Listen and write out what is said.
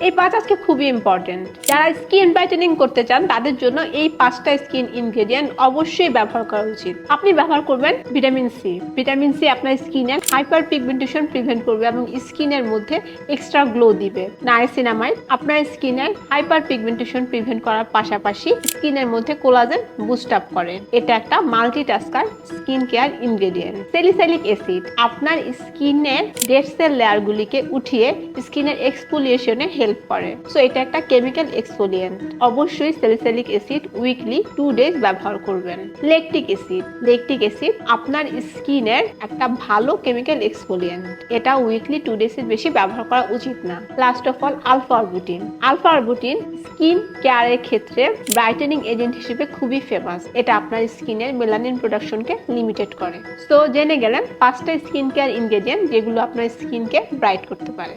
এই 5 আজকে খুবই ইম্পর্টেন্ট। যারা স্কিন ব্রাইটেনিং করতে চান তাদের জন্য এই 5টা স্কিন ইনগ্রেডিয়েন্ট অবশ্যই ব্যবহার করা উচিত। আপনি ব্যবহার করবেন ভিটামিন সি। ভিটামিন সি আপনার স্কিনের হাইপার পিগমেন্টেশন প্রিভেন্ট করবে এবং স্কিনের মধ্যে এক্সট্রা গ্লো দিবে। নায়াসিনামাইড আপনার স্কিনের হাইপার পিগমেন্টেশন প্রিভেন্ট করার পাশাপাশি স্কিনের মধ্যে কোলাজেন বুস্ট আপ করে। এটা একটা multitasker skin care ingredient. Salicylic acid আপনার স্কিনের ডেড সেল লেয়ারগুলিকে উঠিয়ে স্কিনের এক্সফোলিয়েশনে হেল্প করে। সো এটা একটা কেমিক্যাল এক্সফোলিয়েন্ট। অবশ্যই স্যালিসাইলিক অ্যাসিড উইকলি 2 ডেজ ব্যবহার করবেন। ল্যাকটিক অ্যাসিড আপনার স্কিনের একটা ভালো কেমিক্যাল এক্সফোলিয়েন্ট। এটা উইকলি 2 ডেজের বেশি ব্যবহার করা উচিত না। Last of all alpha arbutin skin কেয়ারের ক্ষেত্রে ব্রাইটেনিং এজেন্ট হিসেবে খুবই ফেমাস। এটা আপনার স্কিনের মেলানিন প্রোডাকশনকে লিমিটেড করে। সো জেনে গেলেন 5টা স্কিন কেয়ার ইনগ্রেডিয়েন্ট যেগুলো আপনার স্কিনকে ব্রাইট করতে পারে।